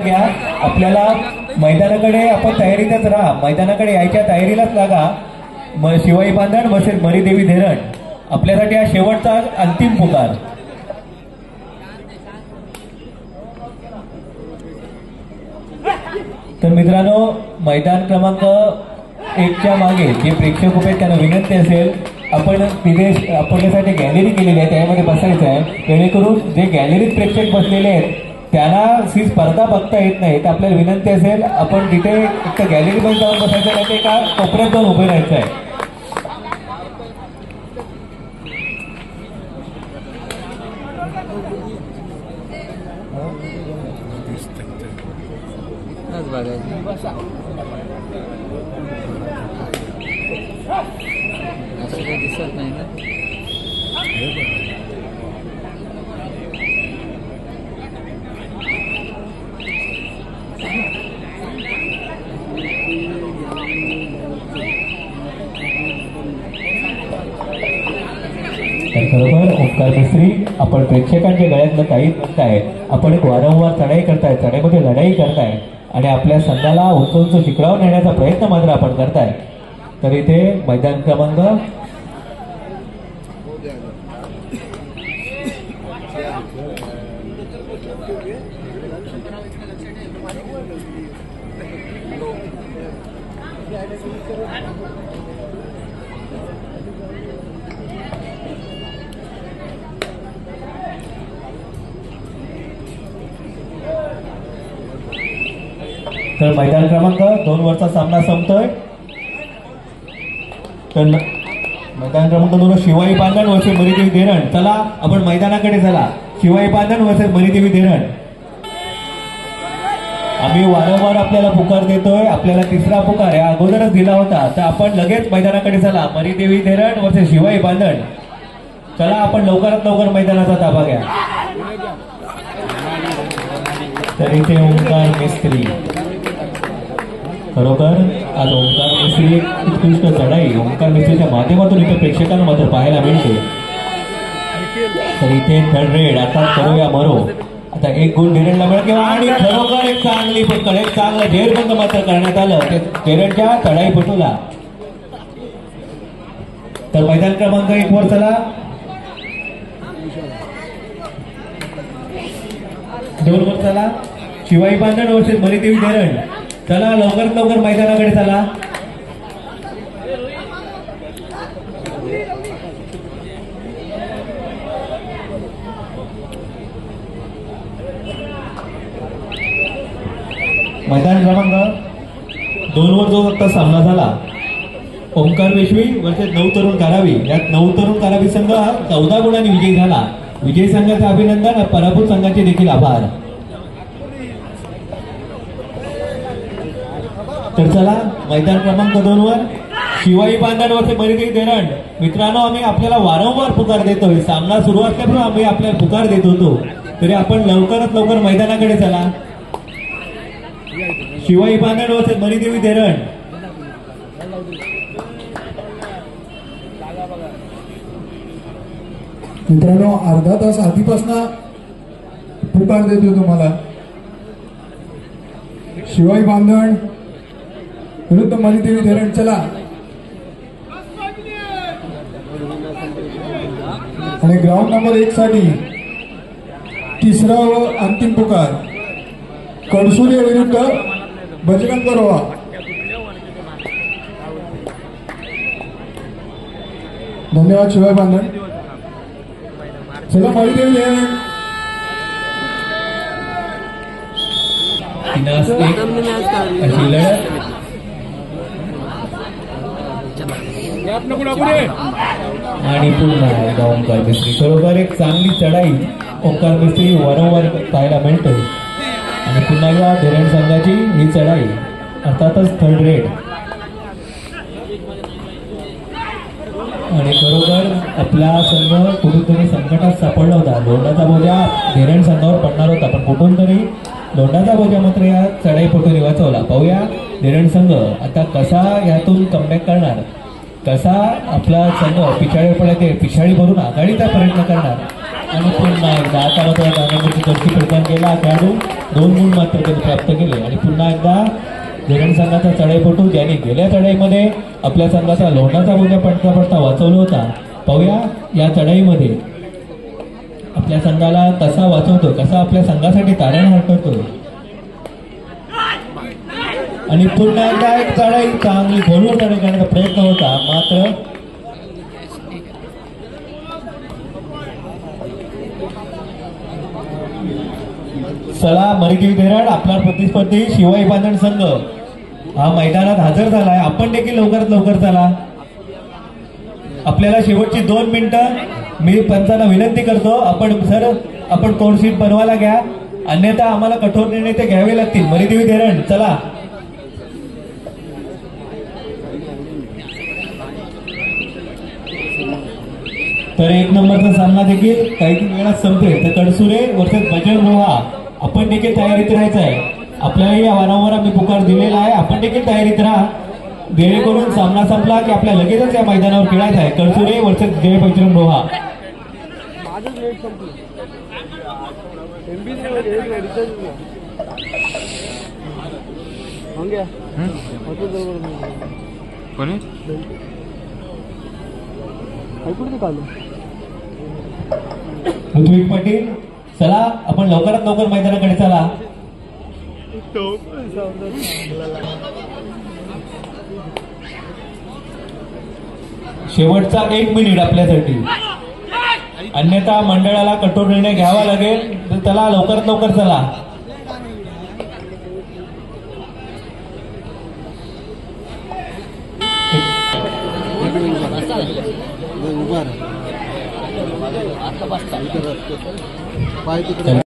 आपल्याला मैदानाकडे आपण तयारीतच राहा, मैदानाकडे यायच्या तयारीलाच लागा। शिवाई बांधण वर्सेस मरीदेवी धरण आपल्यासाठी हा शेवटचा अंतिम पुकार। तर मित्रांनो, मैदान क्रमांक 1च्या मागे जे प्रेक्षक उभे त्यांना विनंती असेल, आपण तिथे आपल्यासाठी गॅलरी केलेली आहे, त्यामध्ये बसायचं आहे, जेणेकरून जे गॅलरीत प्रेक्षक बसलेले आहेत त्यांना ही स्पर्धा बघता येत नाही। तर आपल्याला विनंती असेल आपण तिथे फक्त गॅलरीमध्ये जाऊन बसायचं नाही, ते एका कोपऱ्यात जाऊन उभे राहायचं आहे। दिसत नाही ना। तर खरोखर ओंकार मिस्त्री, आपण प्रेक्षकांच्या गळ्यातलं काही म्हणताय, आपण एक वारंवार चढाई करताय, चढाईमध्ये लढाई करताय आणि आपल्या संघाला उंच उंच शिखरावर नेण्याचा प्रयत्न मात्र आपण करताय। तर इथे मैदान क्रमांक तर मैदान क्रमांक 2 वरचा सामना संपतोय। तर मैदान क्रमांक 2 शिवाई बांधण वर्सेस मरीदेवी धरण। चला आपण मैदानाकडे चला। शिवाई बांधण वर्सेस मरीदेवी धरण। आम्ही वारंवार आपल्याला पुकार देतोय, आपल्याला तिसरा पुकार या अगोदरच दिला होता, तर आपण लगेच मैदानाकडे चला। मरीदेवी धरण वर्सेस शिवाई बांधण। चला आपण लवकरात लवकर मैदानाचा ताबा घ्या। तर इथे ओंकार मिस्त्री, खरोखर आज ओंकार मिस्त्री उत्कृष्ट चढाई ओंकार मिस्त्रीच्या माध्यमातून इथे प्रेक्षकांना मात्र पाहायला मिळते। तर इथे थर्ड रेड आता करूया मरो, आता 1 गुण धीरणला मिळेल किंवा आणि खरोखर एक चांगली पकड, एक चांगलं झेरबंद मात्र करण्यात आलं ते धीरणच्या चढाईपटूला। तर मैदान क्रमांक 1 वर चला। 2 वर चला। शिवाई बांधण वर्सेस मरीदेवी धरण। चला लवकरात लवकर मैदानाकडे चला। मैदान क्रमांक 2 वर जो आता सामना झाला, ओंकार पेशवी वर्सेस 9 तरुण कारावी, यात 9 तरुण कारावी संघ 14 गुणांनी विजयी झाला। विजयी संघाचे अभिनंदन, पराभूत संघाचे देखील आभार। तर चला मैदान क्रमांक 2 वर शिवाई बांधण वर्सेस मरीदेवी धरण। मित्रांनो, आम्ही आपल्याला वारंवार पुकार देतोय, सामना सुरू असल्यापासून आम्ही आपल्याला पुकार देत होतो, तरी आपण लवकरात लवकर मैदानाकडे चला। शिवाई बांधण वर्सेस मरीदेवी धरण। मित्रांनो, अर्धा तास आधीपासून पुकार देतो तुम्हाला। शिवाई बांधण विरुद्ध मरीदेवी धरण। चला आणि ग्राउंड नंबर 1 साठी तिसरा व अंतिम पुकार कडसुले विरुद्ध बजरंग रोहा। धन्यवाद शिवाई बांधण। चला मरीदेवी धरण। आणि पुन्हा ओंकार मिस्त्री, खरोखर एक चांगली चढाई ओंकार मिस्त्री वारंवार पाहायला मिळते आणि पुन्हा या धरण संघाची ही चढाई अर्थातच थर्ड रेड। आणि खरोखर आपला संघ कुठूनतरी संकटात सापडला होता, लोंढाचा बोजा धरण संघावर पडणार होता, पण कुठून तरी लोंढाचा बोजा मात्र या चढाईपटूने वाचवला। पाहूया धरण संघ आता कसा यातून कमबॅक करणार। कसा आपला संघ पिछाडी पडला ते पिछाडी भरून आघाडीचा प्रयत्न करणार आणि पुन्हा एकदा आता मात्र नागपूरची चौथी प्रदान केला खेळाडू 2 गुण मात्र त्यांनी प्राप्त केले आणि पुन्हा एकदा धरण संघाचा चढाईपटू ज्यांनी गेल्या चढाईमध्ये आपल्या संघाचा लोणाचा बोजा पडता पडता वाचवला होता. पाहूया या चढाईमध्ये आपल्या संघाला कसा वाचवतो, कसा आपल्या संघासाठी तारणहार करतो. आणि पुन्हा एकदा एक चढाई चांगली खोलवर चढाई करण्याचा प्रयत्न होता मात्र चला मरिदेवी धरण आपला प्रतिस्पर्धी शिवाई बांधण संघ हा मैदानात हजर झालाय. आपण देखील लवकरात लवकर चला. आपल्याला शेवटची 2 मिनिटं मी पंचांना विनंती करतो आपण कोण सीट बनवायला घ्या, अन्यथा आम्हाला कठोर निर्णय ते घ्यावे लागतील. मरिदेवी धरण चला. तर 1 नंबरचा सामना देखील काही वेळात संपेल. तर कडसुरे वर्सेस बजरंग रोहा आपण देखील तयारीत राहायचं आहे. आपल्यालाही या वारंवार आम्ही पुकार दिलेला आहे. आपण देखील तयारीत राहा जेणेकरून सामना संपला की आपल्या लगेचच या मैदानावर खेळायचं आहे. कडसुरे वर्सेस जय बजरंग रोहा. ऋत्विक पाटील चला आपण लवकरात लवकर मैदानाकडे चला. शेवटचा 1 मिनिट आपल्यासाठी, अन्यथा मंडळाला कठोर निर्णय घ्यावा लागेल. तर चला लवकरात लवकर चला. पाय तिकडे